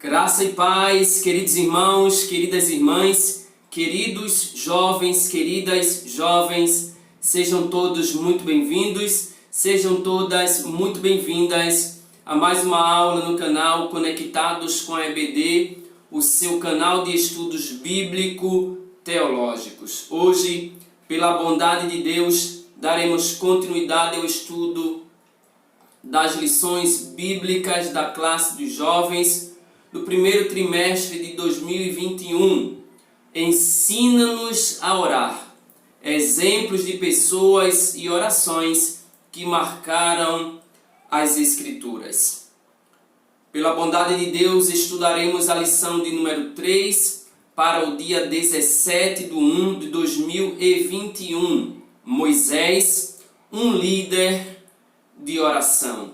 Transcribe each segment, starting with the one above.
Graça e paz, queridos irmãos, queridas irmãs, queridos jovens, queridas jovens, sejam todos muito bem-vindos, sejam todas muito bem-vindas a mais uma aula no canal Conectados com a EBD, o seu canal de estudos bíblico-teológicos. Hoje, pela bondade de Deus, daremos continuidade ao estudo das lições bíblicas da classe dos jovens do primeiro trimestre de 2021. Ensina-nos a orar. Exemplos de pessoas e orações que marcaram as Escrituras. Pela bondade de Deus, estudaremos a lição de número 3 para o dia 17/1 de 2021. Moisés, um líder de oração.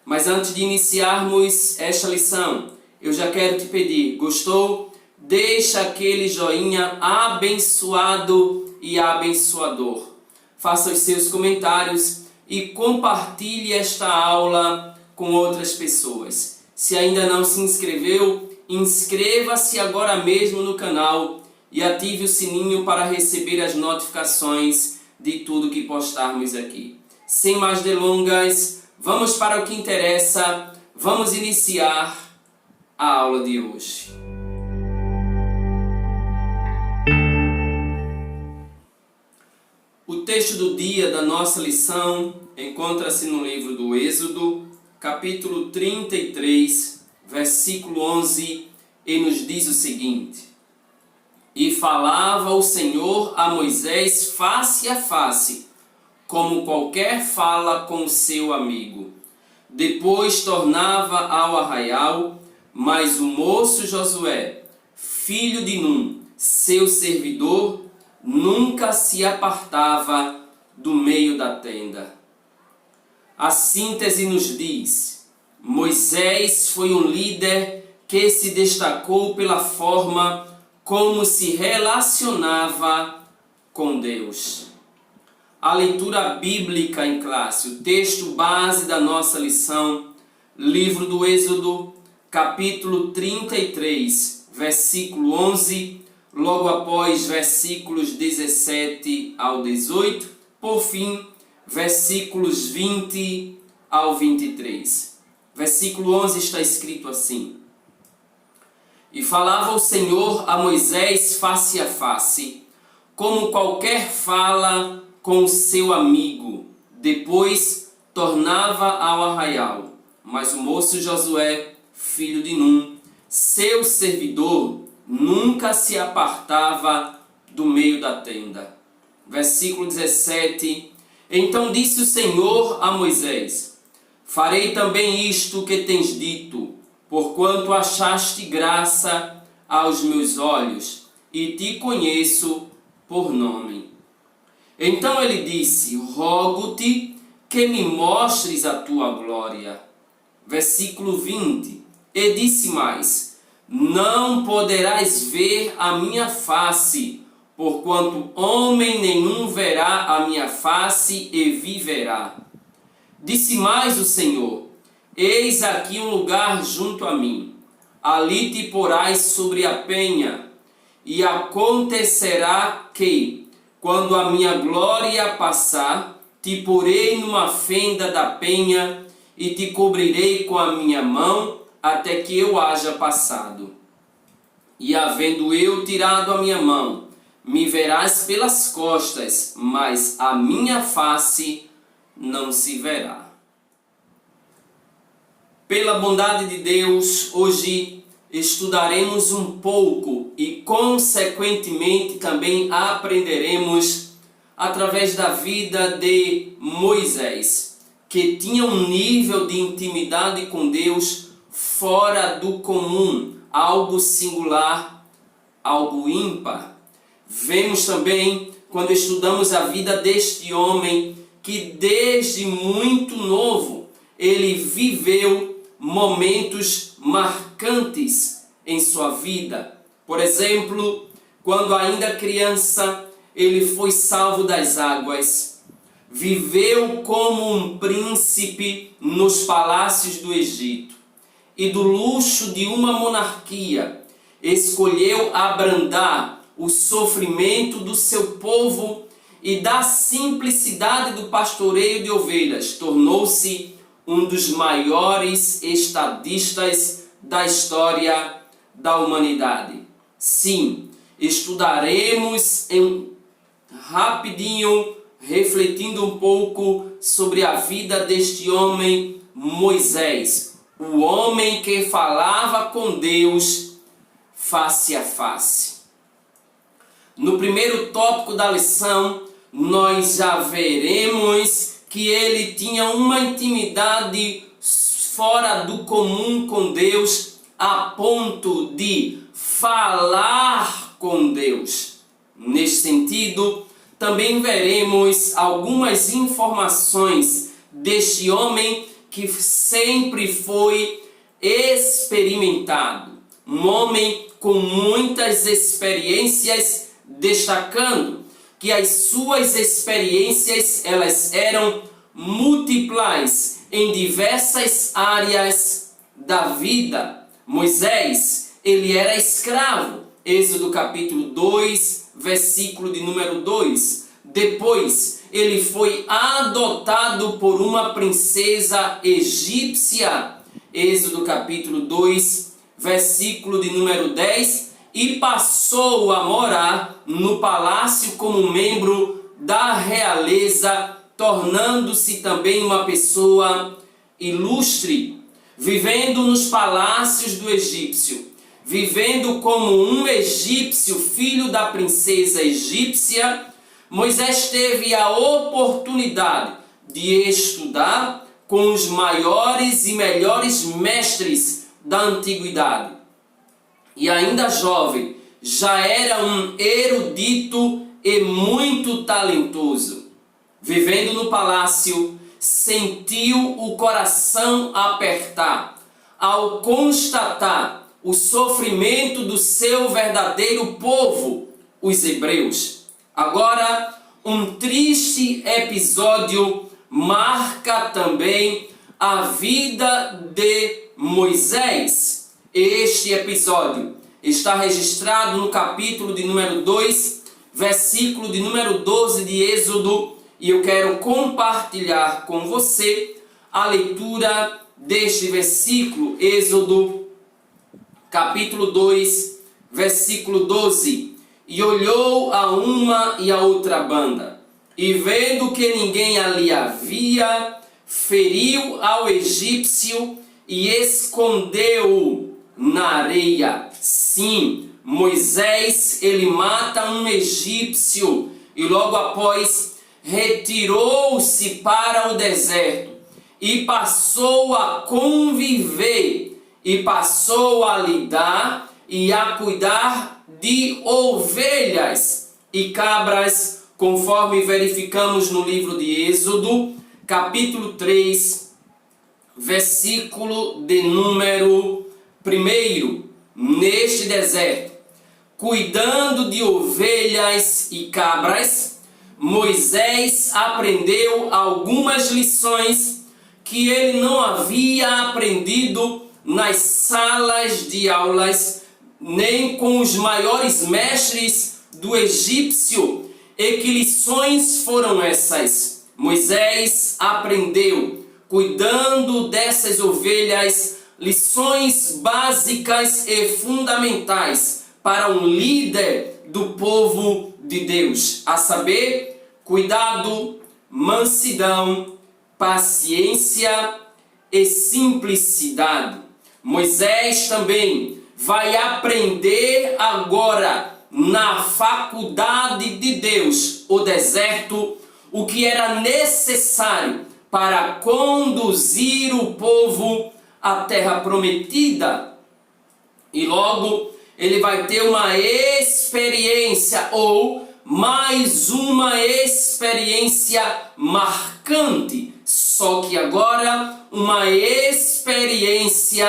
Mas antes de iniciarmos esta lição, eu já quero te pedir, gostou? Deixa aquele joinha abençoado e abençoador. Faça os seus comentários e compartilhe esta aula com outras pessoas. Se ainda não se inscreveu, inscreva-se agora mesmo no canal e ative o sininho para receber as notificações de tudo que postarmos aqui. Sem mais delongas, vamos para o que interessa. Vamos iniciar a aula de hoje. O texto do dia da nossa lição encontra-se no livro do Êxodo, capítulo 33, versículo 11, e nos diz o seguinte: E falava o Senhor a Moisés face a face, como qualquer fala com seu amigo. Depois tornava ao arraial, mas o moço Josué, filho de Num, seu servidor, nunca se apartava do meio da tenda. A síntese nos diz: Moisés foi um líder que se destacou pela forma como se relacionava com Deus. A leitura bíblica em classe, o texto base da nossa lição, livro do Êxodo, capítulo 33, versículo 11, logo após versículos 17 ao 18, por fim, versículos 20 ao 23. Versículo 11 está escrito assim: E falava o Senhor a Moisés face a face, como qualquer fala com o seu amigo. Depois tornava ao arraial, mas o moço Josué, filho de Num, seu servidor, nunca se apartava do meio da tenda. Versículo 17. Então disse o Senhor a Moisés: Farei também isto que tens dito, porquanto achaste graça aos meus olhos, e te conheço por nome. Então ele disse: Rogo-te que me mostres a tua glória. Versículo 20. E disse mais: Não poderás ver a minha face, porquanto homem nenhum verá a minha face e viverá. Disse mais o Senhor: Eis aqui um lugar junto a mim, ali te porás sobre a penha, e acontecerá que, quando a minha glória passar, te porei numa fenda da penha, e te cobrirei com a minha mão, até que eu haja passado. E havendo eu tirado a minha mão, me verás pelas costas, mas a minha face não se verá. Pela bondade de Deus, hoje estudaremos um pouco e, consequentemente, também aprenderemos através da vida de Moisés, que tinha um nível de intimidade com Deus fora do comum, algo singular, algo ímpar. Vemos também, quando estudamos a vida deste homem, que desde muito novo ele viveu momentos marcantes em sua vida. Por exemplo, quando ainda criança, ele foi salvo das águas. Viveu como um príncipe nos palácios do Egito. e do luxo de uma monarquia, escolheu abrandar o sofrimento do seu povo e da simplicidade do pastoreio de ovelhas, tornou-se um dos maiores estadistas da história da humanidade. Sim, estudaremos rapidinho, refletindo um pouco sobre a vida deste homem Moisés, o homem que falava com Deus face a face. No primeiro tópico da lição, nós já veremos que ele tinha uma intimidade fora do comum com Deus, a ponto de falar com Deus. Neste sentido, também veremos algumas informações deste homem que sempre foi experimentado. Um homem com muitas experiências, destacando que as suas experiências elas eram múltiplas em diversas áreas da vida. Moisés, ele era escravo. Êxodo capítulo 2, versículo de número 2. Depois, ele foi adotado por uma princesa egípcia. Êxodo capítulo 2, versículo de número 10. E passou a morar no palácio como membro da realeza, tornando-se também uma pessoa ilustre, vivendo nos palácios do egípcio, vivendo como um egípcio, filho da princesa egípcia. Moisés teve a oportunidade de estudar com os maiores e melhores mestres da antiguidade. E ainda jovem, já era um erudito e muito talentoso. Vivendo no palácio, sentiu o coração apertar ao constatar o sofrimento do seu verdadeiro povo, os hebreus. Agora, um triste episódio marca também a vida de Moisés. Este episódio está registrado no capítulo de número 2, versículo de número 12 de Êxodo, e eu quero compartilhar com você a leitura deste versículo, Êxodo, capítulo 2, versículo 12. E olhou a uma e a outra banda, e vendo que ninguém ali havia, feriu ao egípcio e escondeu-o na areia. Sim, Moisés, ele mata um egípcio e logo após retirou-se para o deserto e passou a conviver e passou a lidar e a cuidar de ovelhas e cabras, conforme verificamos no livro de Êxodo, capítulo 3, versículo de número 1. Neste deserto, cuidando de ovelhas e cabras, Moisés aprendeu algumas lições que ele não havia aprendido nas salas de aulas, nem com os maiores mestres do egípcio. E que lições foram essas? Moisés aprendeu, cuidando dessas ovelhas, lições básicas e fundamentais para um líder do povo de Deus, a saber, cuidado, mansidão, paciência e simplicidade. Moisés também vai aprender agora na faculdade de Deus, o deserto, o que era necessário para conduzir o povo à terra prometida. E logo ele vai ter uma experiência, ou mais uma experiência marcante, só que agora uma experiência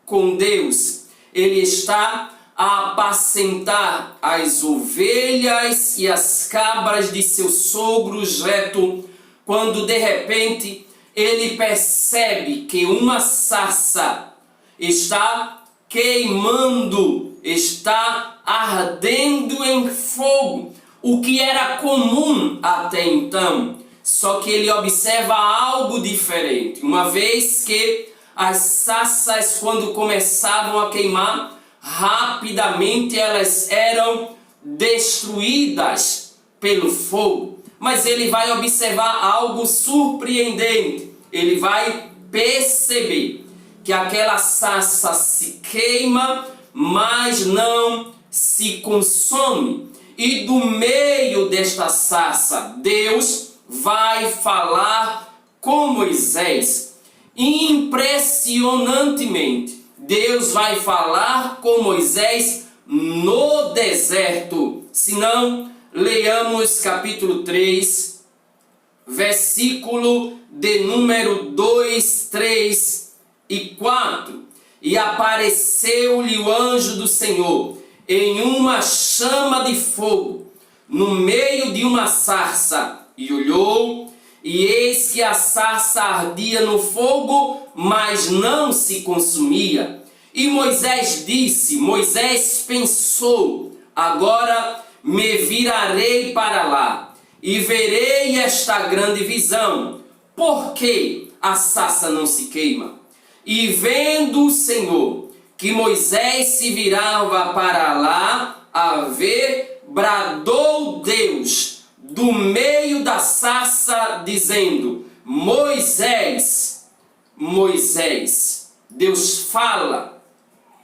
com Deus. Ele está a apacentar as ovelhas e as cabras de seu sogro Jetro, quando de repente ele percebe que uma sarça está queimando, está ardendo em fogo, o que era comum até então. Só que ele observa algo diferente, uma vez que as sarças, quando começavam a queimar, rapidamente elas eram destruídas pelo fogo. Mas ele vai observar algo surpreendente. Ele vai perceber que aquela sarça se queima, mas não se consome. E do meio desta sarça, Deus vai falar com Moisés. Impressionantemente, Deus vai falar com Moisés no deserto. Se não, leamos capítulo 3, versículo de número 2, 3 e 4. E apareceu-lhe o anjo do Senhor em uma chama de fogo, no meio de uma sarça, e olhou, e eis que a sarça ardia no fogo, mas não se consumia. E Moisés pensou, agora me virarei para lá, e verei esta grande visão, porque a sarça não se queima. E vendo o Senhor que Moisés se virava para lá a ver, bradou Deus do meio da sarça, dizendo: Moisés, Moisés. Deus fala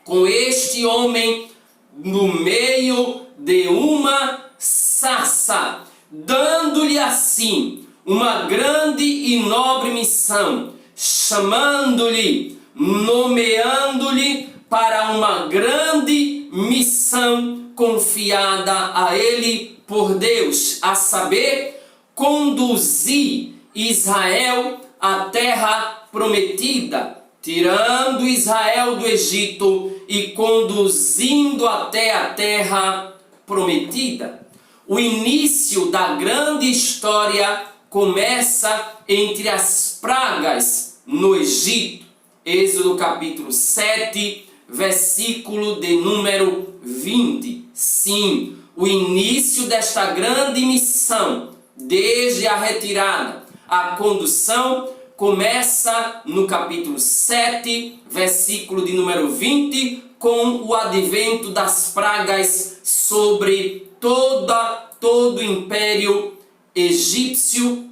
com este homem no meio de uma sarça, dando-lhe assim uma grande e nobre missão, chamando-lhe, nomeando-lhe para uma grande missão confiada a ele por Deus, a saber, conduzir Israel à terra prometida, tirando Israel do Egito e conduzindo até a terra prometida. O início da grande história começa entre as pragas no Egito. Êxodo capítulo 7, versículo de número 20. Sim, o início desta grande missão, desde a retirada, a condução, começa no capítulo 7, versículo de número 20, com o advento das pragas sobre todo o império egípcio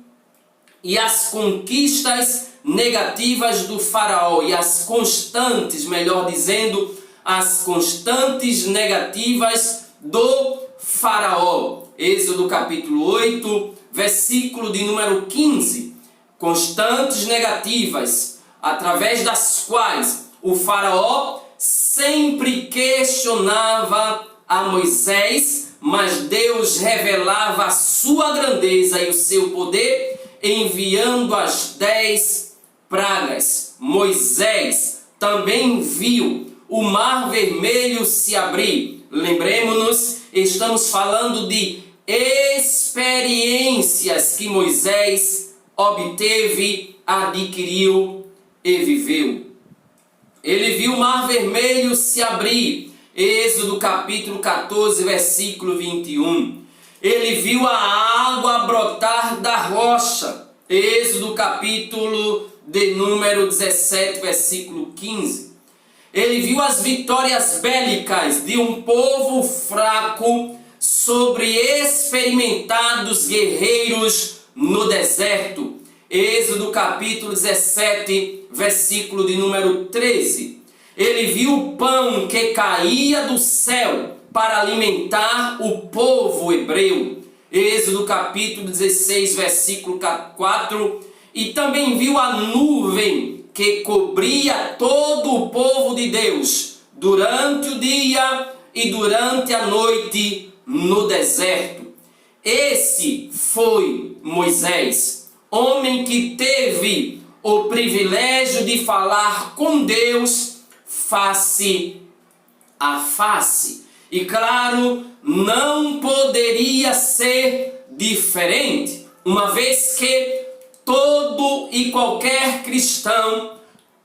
e as conquistas negativas do faraó e as constantes, melhor dizendo, as constantes negativas do faraó. Êxodo capítulo 8, versículo de número 15. Constantes negativas, através das quais o faraó sempre questionava a Moisés, mas Deus revelava a sua grandeza e o seu poder, enviando as 10 pragas. Moisés também viu o mar vermelho se abrir. Lembremos-nos, estamos falando de experiências que Moisés obteve, adquiriu e viveu. Ele viu o mar vermelho se abrir. Êxodo capítulo 14, versículo 21. Ele viu a água brotar da rocha. Êxodo capítulo de número 17, versículo 15. Ele viu as vitórias bélicas de um povo fraco sobre experimentados guerreiros no deserto. Êxodo capítulo 17, versículo de número 13. Ele viu o pão que caía do céu para alimentar o povo hebreu. Êxodo capítulo 16, versículo 4. E também viu a nuvem que cobria todo o povo de Deus durante o dia e durante a noite no deserto. Esse foi Moisés, homem que teve o privilégio de falar com Deus face a face. E claro, não poderia ser diferente, uma vez que todo e qualquer cristão,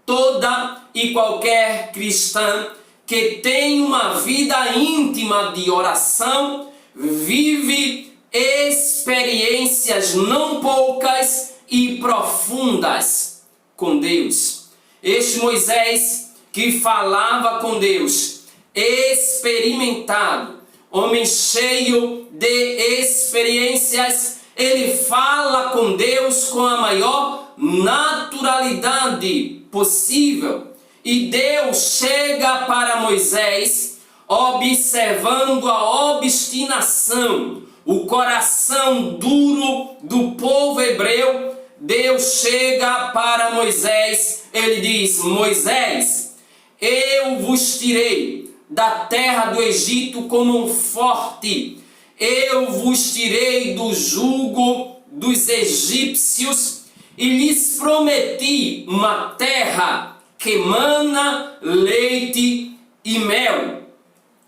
toda e qualquer cristã que tem uma vida íntima de oração, vive experiências não poucas e profundas com Deus. Este Moisés que falava com Deus, experimentado, homem cheio de experiências, ele fala com Deus com a maior naturalidade possível. E Deus chega para Moisés, observando a obstinação, o coração duro do povo hebreu. Deus chega para Moisés, ele diz: Moisés, eu vos tirei da terra do Egito com mão forte, eu vos tirei do jugo dos egípcios e lhes prometi uma terra que mana leite e mel.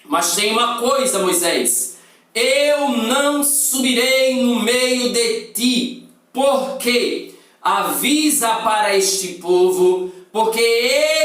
Mas tem uma coisa, Moisés: eu não subirei no meio de ti, porque avisa para este povo, porque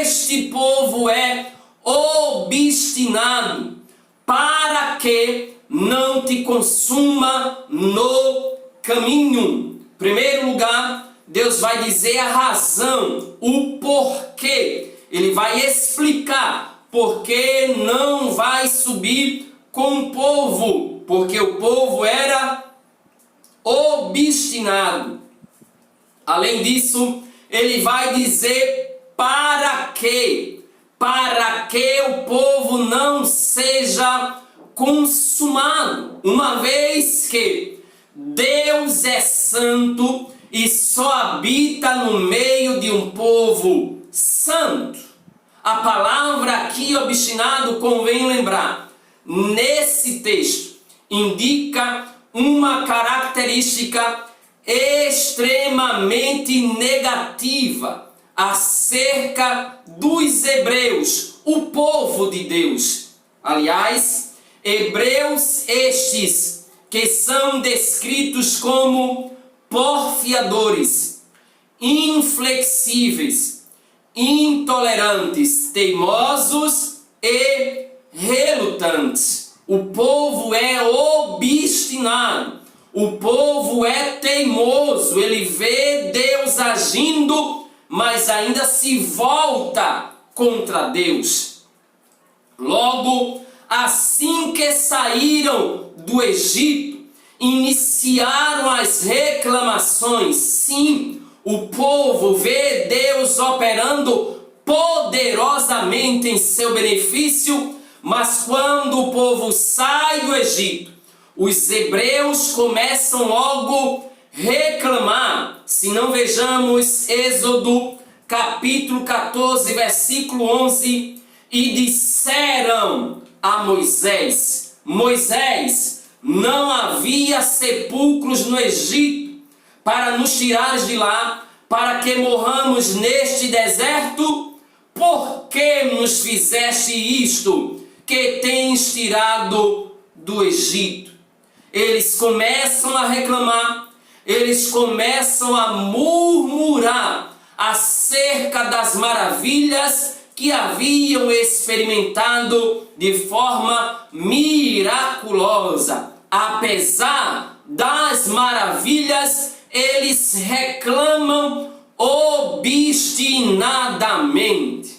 este povo é obstinado, para que não te consuma no caminho. Em primeiro lugar, Deus vai dizer a razão, o porquê. Ele vai explicar porque não vai subir com o povo, porque o povo era obstinado. Além disso, ele vai dizer para que o povo não seja consumado, uma vez que Deus é santo e só habita no meio de um povo santo. A palavra aqui, obstinado, convém lembrar, nesse texto, indica uma característica extremamente negativa acerca dos hebreus, o povo de Deus. Aliás, hebreus estes que são descritos como porfiadores, inflexíveis, intolerantes, teimosos e relutantes. O povo é obstinado, o povo é teimoso, ele vê Deus agindo, mas ainda se volta contra Deus. Logo, assim que saíram do Egito, iniciaram as reclamações. Sim, o povo vê Deus operando poderosamente em seu benefício, mas quando o povo sai do Egito, os hebreus começam logo a reclamar. Se não vejamos Êxodo capítulo 14, versículo 11, e disseram a Moisés: Moisés, não havia sepulcros no Egito para nos tirares de lá, para que morramos neste deserto? Por que nos fizeste isto, que tens tirado do Egito? Eles começam a reclamar, eles começam a murmurar acerca das maravilhas que haviam experimentado de forma miraculosa. Apesar das maravilhas, eles reclamam obstinadamente.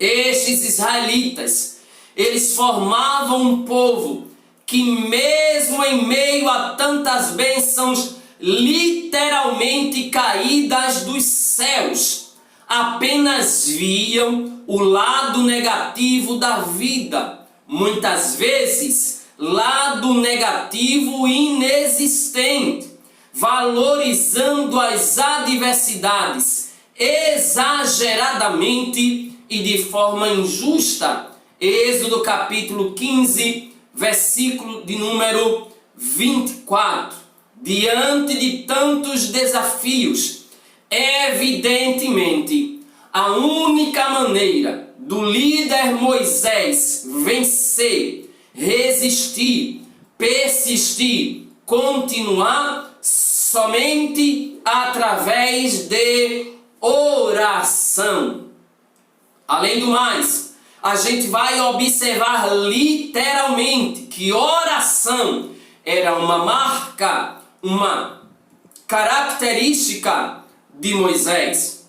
Estes israelitas, eles formavam um povo que, mesmo em meio a tantas bênçãos literalmente caídas dos céus, apenas viam o lado negativo da vida. Muitas vezes, lado negativo inexistente, valorizando as adversidades exageradamente e de forma injusta. Êxodo capítulo 15, versículo de número 24. Diante de tantos desafios, evidentemente, a única maneira do líder Moisés vencer, resistir, persistir, continuar, somente através de oração. oração. Além do mais, a gente vai observar literalmente que oração era uma marca, uma característica de Moisés.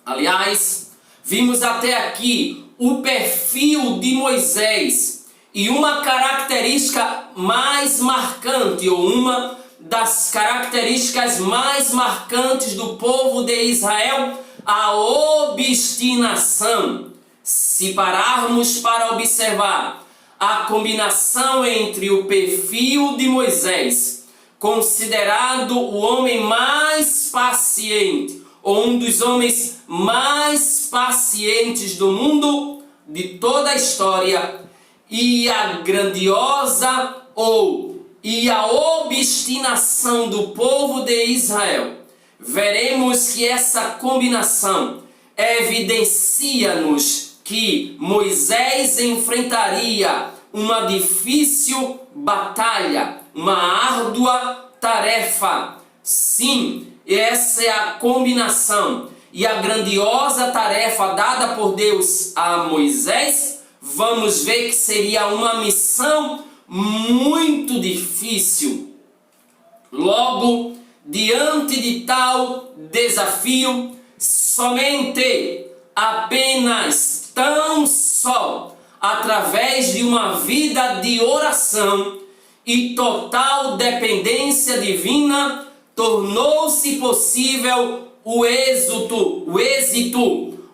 Aliás, vimos até aqui o perfil de Moisés e uma característica mais marcante, ou uma das características mais marcantes do povo de Israel, a obstinação. Se pararmos para observar a combinação entre o perfil de Moisés, considerado o homem mais paciente, ou um dos homens mais pacientes do mundo, de toda a história, e a grandiosa e a obstinação do povo de Israel, veremos que essa combinação evidencia-nos que Moisés enfrentaria uma difícil batalha, uma árdua tarefa. Sim, essa é a combinação e a grandiosa tarefa dada por Deus a Moisés. Vamos ver que seria uma missão muito difícil. Logo, diante de tal desafio, somente, apenas, tão só, através de uma vida de oração e total dependência divina, tornou-se possível o êxito,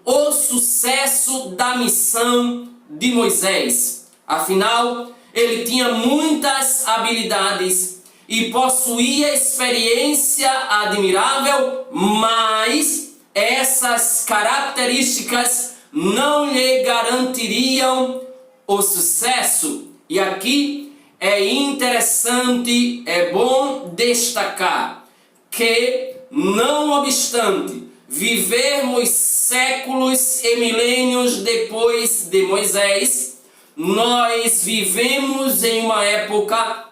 o sucesso da missão de Moisés. Afinal, ele tinha muitas habilidades e possuía experiência admirável, mas essas características não lhe garantiriam o sucesso. E aqui é interessante, é bom destacar que, não obstante vivermos séculos e milênios depois de Moisés, nós vivemos em uma época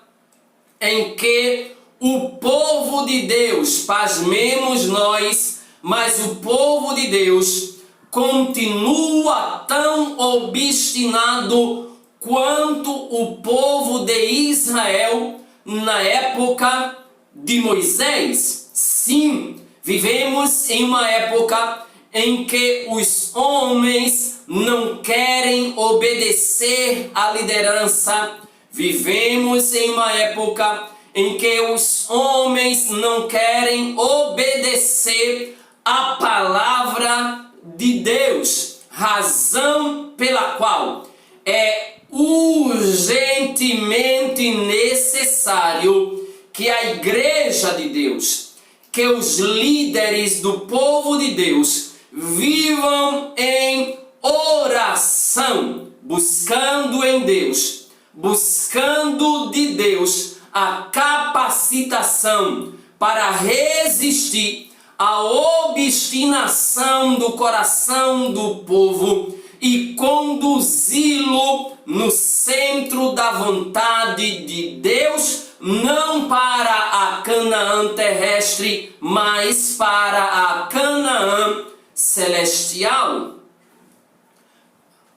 em que o povo de Deus, pasmemos nós, mas o povo de Deus continua tão obstinado quanto o povo de Israel na época de Moisés. Sim, vivemos em uma época em que os homens não querem obedecer à liderança. Vivemos em uma época em que os homens não querem obedecer à palavra de Deus, razão pela qual é urgentemente necessário que a igreja de Deus, que os líderes do povo de Deus vivam em oração, buscando em Deus, buscando de Deus a capacitação para resistir à obstinação do coração do povo e conduzi-lo no centro da vontade de Deus, não para a Canaã terrestre, mas para a Canaã celestial.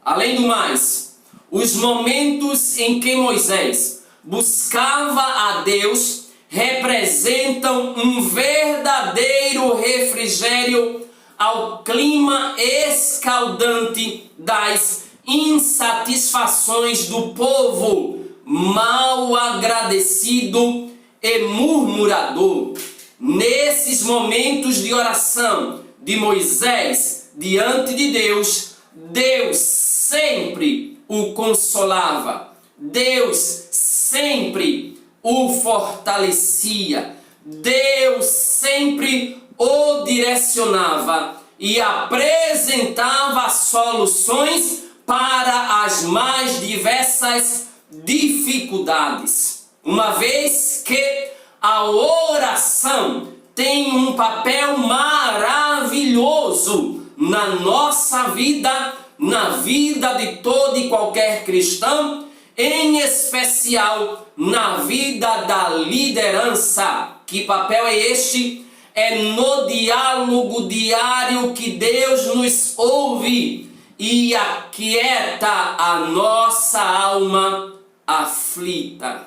Além do mais, os momentos em que Moisés buscava a Deus representam um verdadeiro refrigério ao clima escaldante das insatisfações do povo mal agradecido e murmurador. Nesses momentos de oração de Moisés diante de Deus, Deus sempre o consolava, Deus sempre o fortalecia, Deus sempre o direcionava e apresentava soluções para as mais diversas dificuldades. Uma vez que a oração tem um papel maravilhoso na nossa vida, na vida de todo e qualquer cristão, em especial na vida da liderança. Que papel é este? é no diálogo diário que Deus nos ouve e aquieta a nossa alma aflita.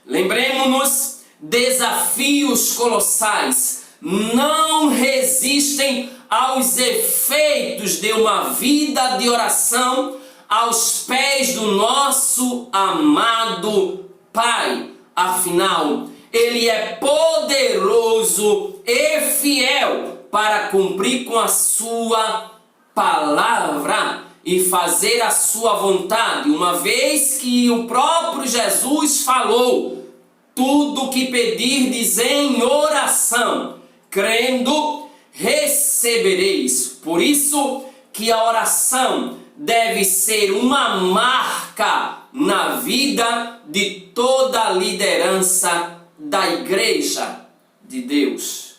Lembremos-nos, desafios colossais não resistem aos efeitos de uma vida de oração aos pés do nosso amado Pai. Afinal, Ele é poderoso e fiel para cumprir com a sua palavra e fazer a sua vontade, uma vez que o próprio Jesus falou: tudo que pedirdes em oração, crendo, recebereis. Por isso que a oração deve ser uma marca na vida de toda a liderança da Igreja de Deus.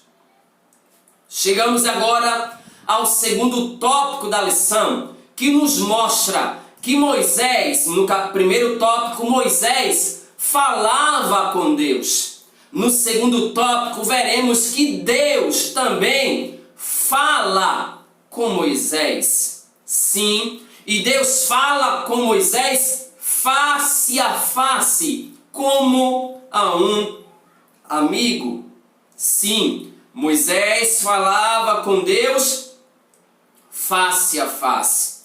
Chegamos agora ao segundo tópico da lição, que nos mostra que Moisés, no primeiro tópico, Moisés falava com Deus. No segundo tópico, veremos que Deus também fala com Moisés. Sim, e Deus fala com Moisés face a face, como a um amigo. Sim, Moisés falava com Deus face a face.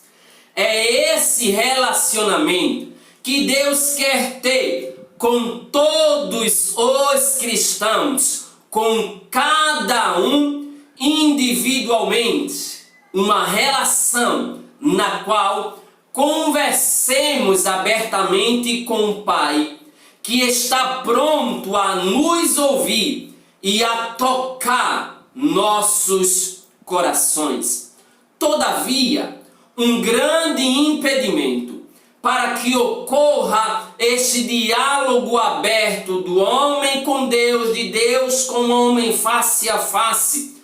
É esse relacionamento que Deus quer ter com todos os cristãos, com cada um individualmente. Uma relação na qual conversemos abertamente com o Pai, que está pronto a nos ouvir e a tocar nossos corações. Todavia, um grande impedimento para que ocorra este diálogo aberto do homem com Deus, de Deus com o homem face a face,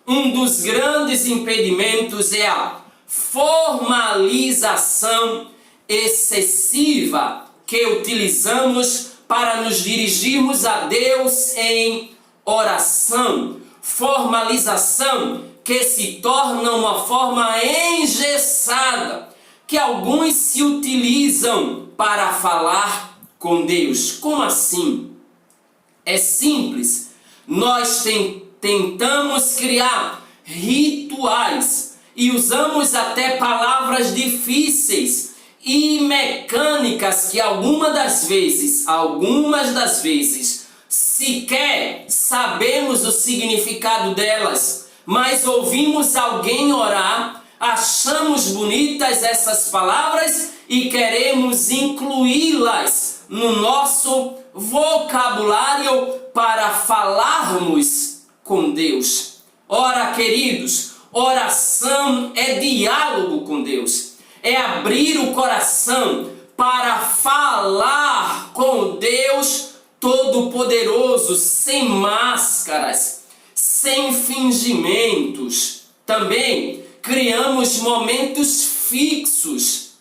um dos grandes impedimentos é a formalização excessiva que utilizamos para nos dirigirmos a Deus em oração. Formalização que se torna uma forma engessada, que alguns se utilizam para falar com Deus. Como assim? É simples. Nós tentamos criar rituais e usamos até palavras difíceis e mecânicas que algumas das vezes, sequer sabemos o significado delas, mas ouvimos alguém orar, achamos bonitas essas palavras e queremos incluí-las no nosso vocabulário para falarmos com Deus. Ora, queridos, oração é diálogo com Deus, é abrir o coração para falar com Deus Todo-Poderoso, sem máscaras, sem fingimentos. Também criamos momentos fixos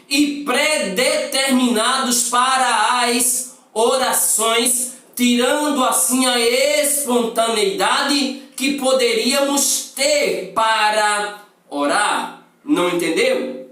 e predeterminados para as orações, tirando assim a espontaneidade que poderíamos ter para orar. Não entendeu?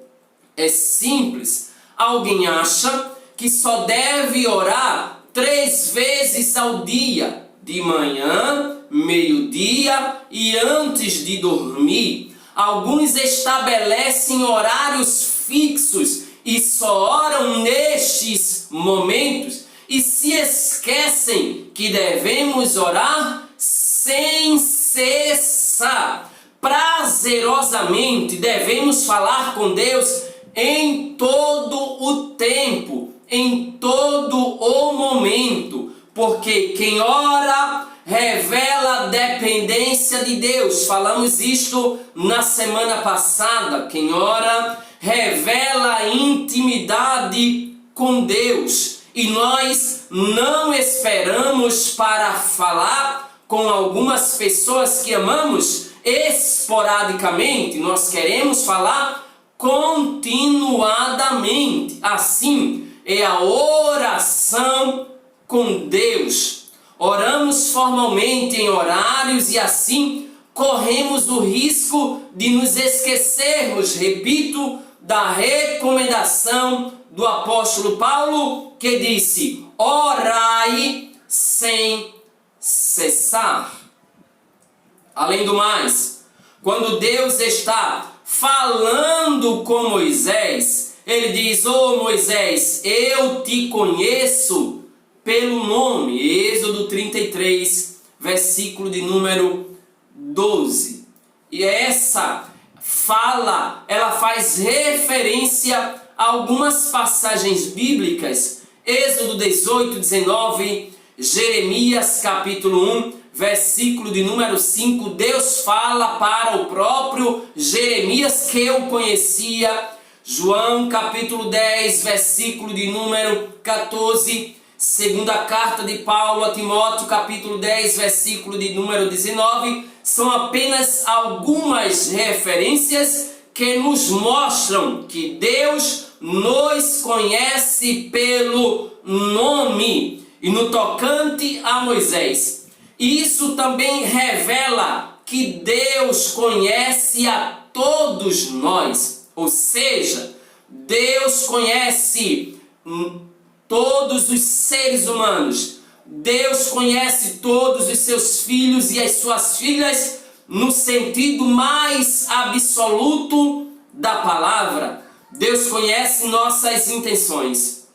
É simples. Alguém acha que só deve orar 3 vezes ao dia, de manhã, meio-dia e antes de dormir. Alguns estabelecem horários fixos e só oram nestes momentos e se esquecem que devemos orar sem cessar. Prazerosamente devemos falar com Deus em todo o tempo, em todo o momento, porque quem ora revela a dependência de Deus. Falamos isto na semana passada. Quem ora revela a intimidade com Deus. E nós não esperamos para falar com algumas pessoas que amamos esporadicamente. Nós queremos falar continuadamente. Assim é a oração com Deus. oramos formalmente em horários e assim corremos o risco de nos esquecermos, repito, da recomendação do apóstolo Paulo, que disse: orai sem cessar. Além do mais, quando Deus está falando com Moisés, ele diz: ô Moisés, eu te conheço pelo nome. Êxodo 33, versículo de número 12. E essa fala, ela faz referência a algumas passagens bíblicas. Êxodo 18, 19, Jeremias capítulo 1, versículo de número 5. Deus fala para o próprio Jeremias, que eu conhecia. João capítulo 10, versículo de número 14. Segunda carta de Paulo a Timóteo, capítulo 10, versículo de número 19, são apenas algumas referências que nos mostram que Deus nos conhece pelo nome. E no tocante a Moisés, isso também revela que Deus conhece a todos nós, ou seja, Deus conhece todos os seres humanos. Deus conhece todos os seus filhos e as suas filhas no sentido mais absoluto da palavra. Deus conhece nossas intenções.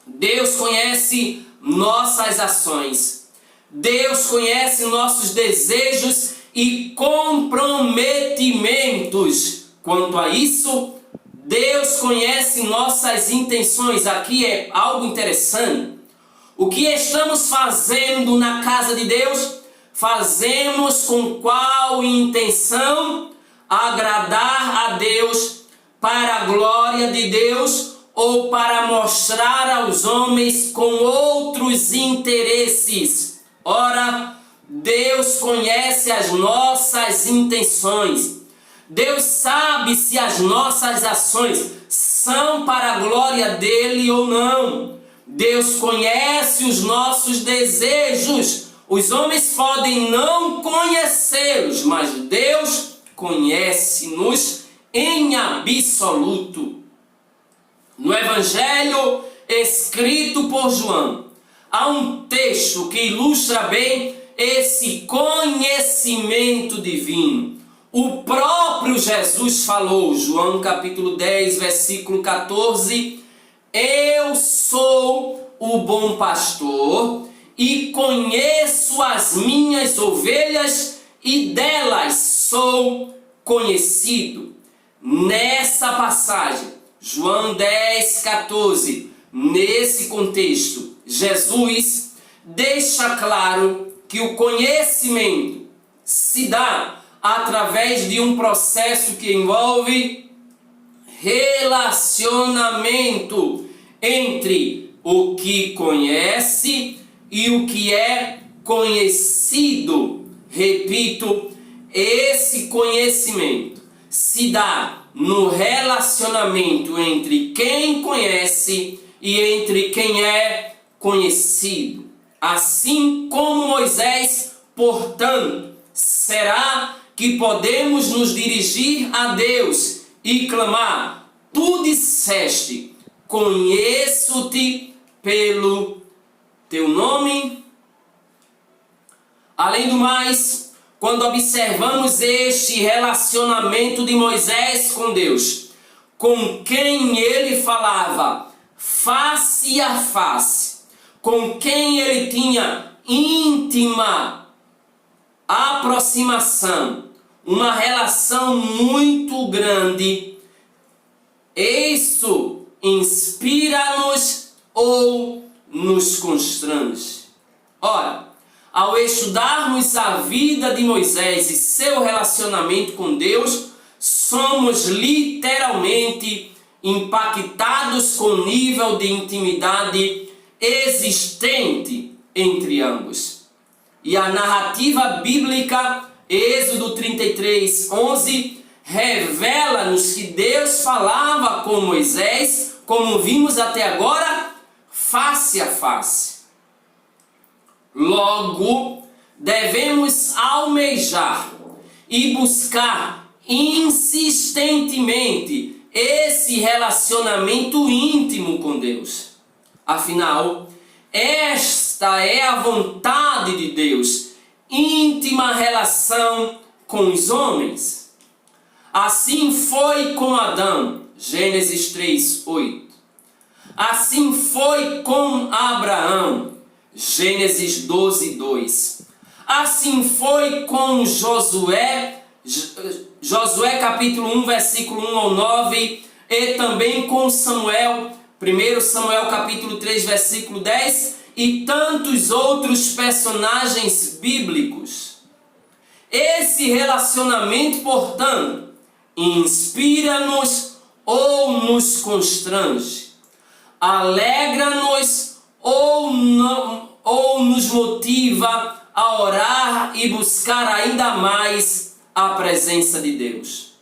Deus conhece nossas ações. Deus conhece nossos desejos e comprometimentos. Quanto a isso, Deus conhece nossas intenções. Aqui é algo interessante. O que estamos fazendo na casa de Deus, fazemos com qual intenção? Agradar a Deus, para a glória de Deus, ou para mostrar aos homens com outros interesses? Ora, Deus conhece as nossas intenções. Deus sabe se as nossas ações são para a glória dele ou não. Deus conhece os nossos desejos. Os homens podem não conhecê-los, mas Deus conhece-nos em absoluto. No Evangelho escrito por João, há um texto que ilustra bem esse conhecimento divino. O próprio Jesus falou, João capítulo 10, versículo 14, eu sou o bom pastor e conheço as minhas ovelhas e delas sou conhecido. Nessa passagem, João 10, 14, nesse contexto, Jesus deixa claro que o conhecimento se dá através de um processo que envolve relacionamento entre o que conhece e o que é conhecido. Repito, esse conhecimento se dá no relacionamento entre quem conhece e entre quem é conhecido. Assim como Moisés, portanto, será que podemos nos dirigir a Deus e clamar: tu disseste, conheço-te pelo teu nome? Além do mais, quando observamos este relacionamento de Moisés com Deus, com quem ele falava face a face, com quem ele tinha íntima aproximação, uma relação muito grande, isso inspira-nos ou nos constrange? Ora, ao estudarmos a vida de Moisés e seu relacionamento com Deus, somos literalmente impactados com o nível de intimidade existente entre ambos. E a narrativa bíblica, Êxodo 33, 11, revela-nos que Deus falava com Moisés, como vimos até agora, face a face. Logo, devemos almejar e buscar insistentemente esse relacionamento íntimo com Deus. Afinal, esta é a vontade de Deus, íntima relação com os homens. Assim foi com Adão, Gênesis 3:8. Assim foi com Abraão, Gênesis 12:2. Assim foi com Josué, capítulo 1, versículo 1 ao 9, e também com Samuel, 1 Samuel capítulo 3, versículo 10, e tantos outros personagens bíblicos. Esse relacionamento, portanto, inspira-nos ou nos constrange, alegra-nos ou nos motiva a orar e buscar ainda mais a presença de Deus,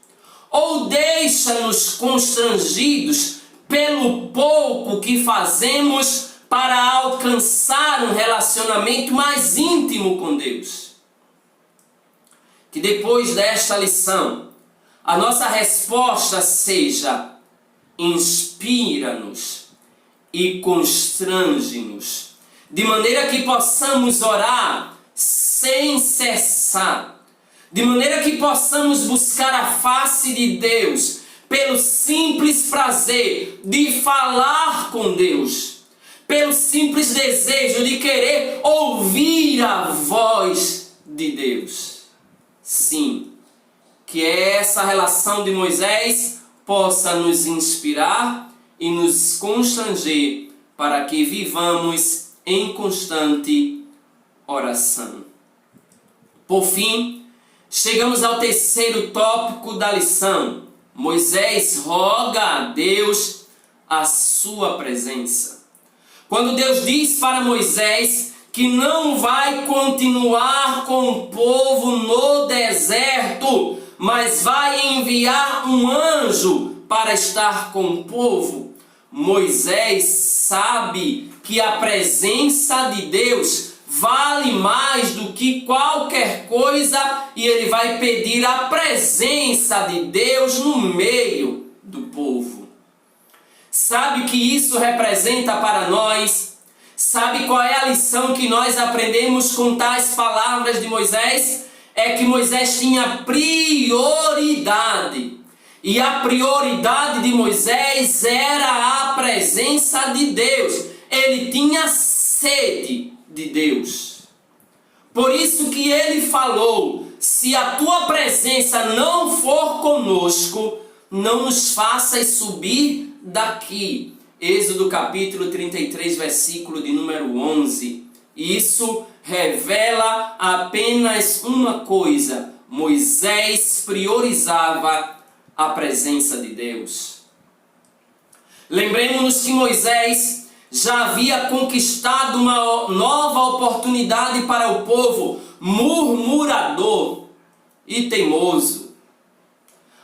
ou deixa-nos constrangidos pelo pouco que fazemos para alcançar um relacionamento mais íntimo com Deus. Que depois desta lição, a nossa resposta seja: inspira-nos e constrange-nos, de maneira que possamos orar sem cessar, de maneira que possamos buscar a face de Deus, pelo simples prazer de falar com Deus, pelo simples desejo de querer ouvir a voz de Deus. Sim, que essa relação de Moisés possa nos inspirar e nos constranger para que vivamos em constante oração. Por fim, chegamos ao terceiro tópico da lição. Moisés roga a Deus a sua presença. Quando Deus diz para Moisés que não vai continuar com o povo no deserto, mas vai enviar um anjo para estar com o povo, Moisés sabe que a presença de Deus vale mais do que qualquer coisa, e ele vai pedir a presença de Deus no meio do povo. Sabe o que isso representa para nós? Sabe qual é a lição que nós aprendemos com tais palavras de Moisés? É que Moisés tinha prioridade. E a prioridade de Moisés era a presença de Deus. Ele tinha sede de Deus. Por isso que ele falou: se a tua presença não for conosco, não nos faças subir daqui. Êxodo capítulo 33, versículo de número 11. Isso revela apenas uma coisa: Moisés priorizava a presença de Deus. Lembremos-nos que Moisés já havia conquistado uma nova oportunidade para o povo murmurador e teimoso,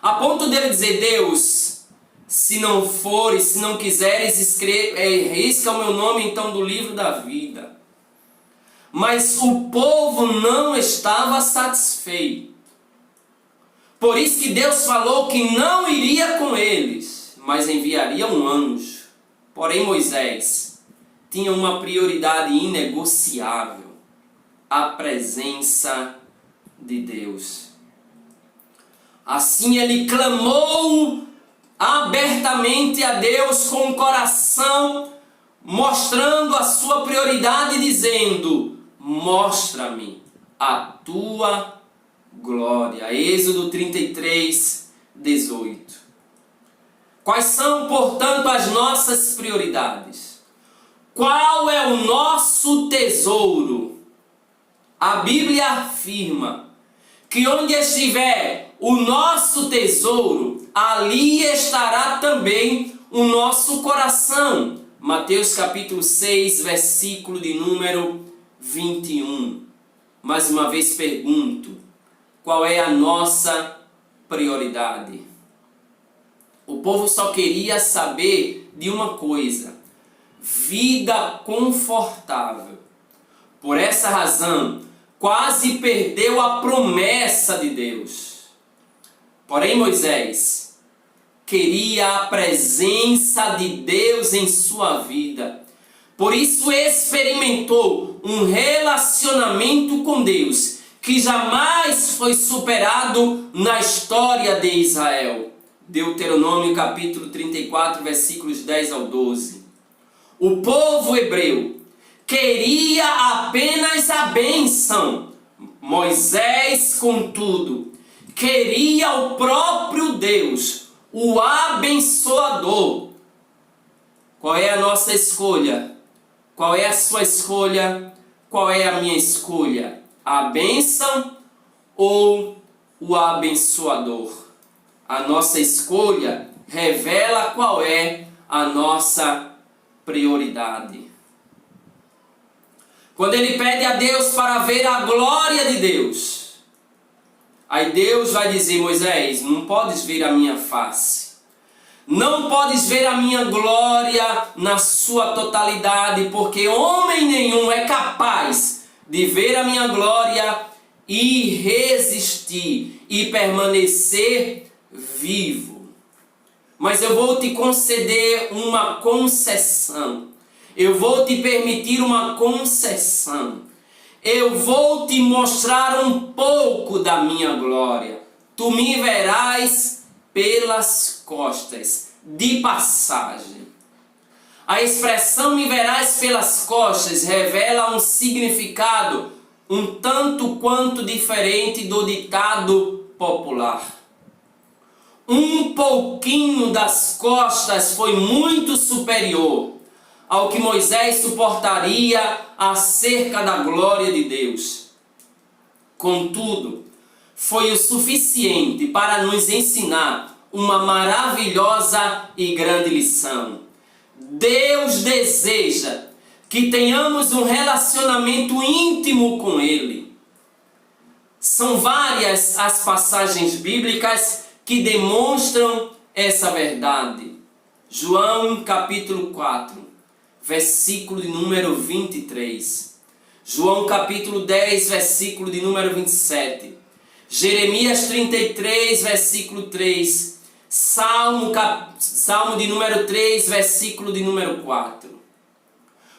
a ponto dele dizer: Deus, se não fores, se não quiseres, risca o meu nome então do livro da vida. Mas o povo não estava satisfeito. Por isso que Deus falou que não iria com eles, mas enviaria um anjo. Porém, Moisés tinha uma prioridade inegociável: a presença de Deus. Assim ele clamou abertamente a Deus com o coração, mostrando a sua prioridade, dizendo: mostra-me a tua glória. Êxodo 33, 18. Quais são, portanto, as nossas prioridades? Qual é o nosso tesouro? A Bíblia afirma que onde estiver o nosso tesouro, ali estará também o nosso coração. Mateus capítulo 6, versículo de número 21. Mais uma vez pergunto: qual é a nossa prioridade? O povo só queria saber de uma coisa: vida confortável, Por essa razão, quase perdeu a promessa de Deus. Porém, Moisés queria a presença de Deus em sua vida. Por isso experimentou um relacionamento com Deus que jamais foi superado na história de Israel. Deuteronômio capítulo 34, versículos 10 ao 12. O povo hebreu queria apenas a bênção. Moisés, contudo, queria o próprio Deus, o abençoador. Qual é a nossa escolha? Qual é a sua escolha? Qual é a minha escolha? A bênção ou o abençoador? A nossa escolha revela qual é a nossa prioridade. Quando ele pede a Deus para ver a glória de Deus, aí Deus vai dizer: Moisés, não podes ver a minha face. Não podes ver a minha glória na sua totalidade, porque homem nenhum é capaz de ver a minha glória e resistir e permanecer vivo. Mas eu vou te conceder uma concessão. Eu vou te permitir uma concessão. Eu vou te mostrar um pouco da minha glória. Tu me verás pelas costas, de passagem. A expressão "me verás pelas costas" revela um significado um tanto quanto diferente do ditado popular. Um pouquinho das costas foi muito superior ao que Moisés suportaria acerca da glória de Deus. Contudo, foi o suficiente para nos ensinar uma maravilhosa e grande lição. Deus deseja que tenhamos um relacionamento íntimo com Ele. São várias as passagens bíblicas que demonstram essa verdade. João capítulo 4, versículo de número 23. João capítulo 10, versículo de número 27. Jeremias 33, versículo 3. Salmo de número 3, versículo de número 4.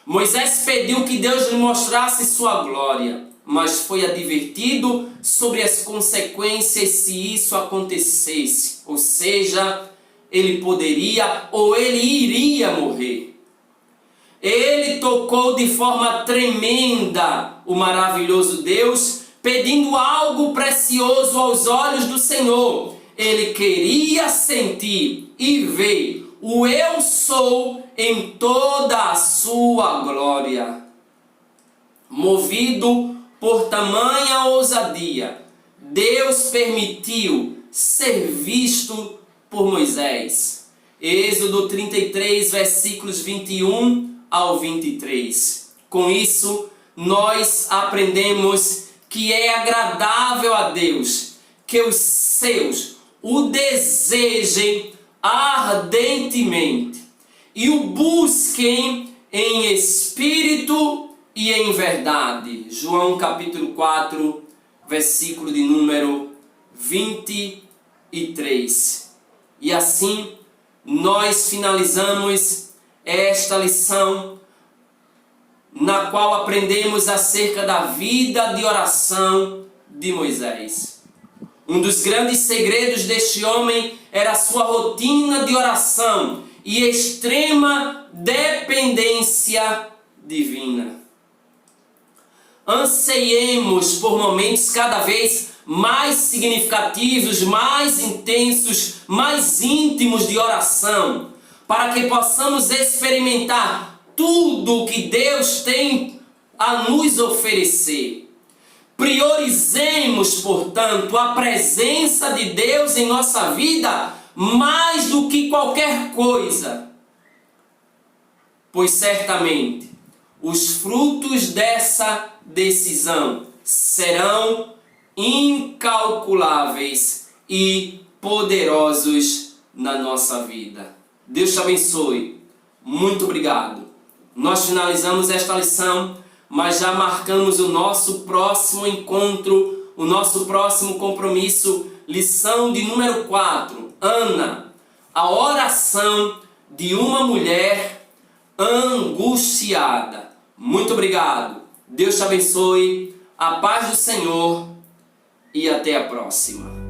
Moisés pediu que Deus lhe mostrasse sua glória, mas foi advertido sobre as consequências se isso acontecesse. Ou seja, ele poderia ou ele iria morrer. Ele tocou de forma tremenda o maravilhoso Deus, pedindo algo precioso aos olhos do Senhor. Ele queria sentir e ver o Eu Sou em toda a sua glória. Movido por tamanha ousadia, Deus permitiu ser visto por Moisés. Êxodo 33, versículos 21 ao 23. Com isso, nós aprendemos que é agradável a Deus que os seus o desejem ardentemente e o busquem em espírito e em verdade. João capítulo 4, versículo de número 23. E assim nós finalizamos esta lição, na qual aprendemos acerca da vida de oração de Moisés. Um dos grandes segredos deste homem era a sua rotina de oração e extrema dependência divina. Anseiemos por momentos cada vez mais significativos, mais intensos, mais íntimos de oração, para que possamos experimentar tudo o que Deus tem a nos oferecer. Priorizemos, portanto, a presença de Deus em nossa vida mais do que qualquer coisa, pois certamente os frutos dessa decisão serão incalculáveis e poderosos na nossa vida. Deus te abençoe. Muito obrigado. Nós finalizamos esta lição mas já marcamos o nosso próximo encontro, o nosso próximo compromisso. Lição de número 4. Ana, a oração de uma mulher angustiada. Muito obrigado. Deus te abençoe. A paz do Senhor e até a próxima.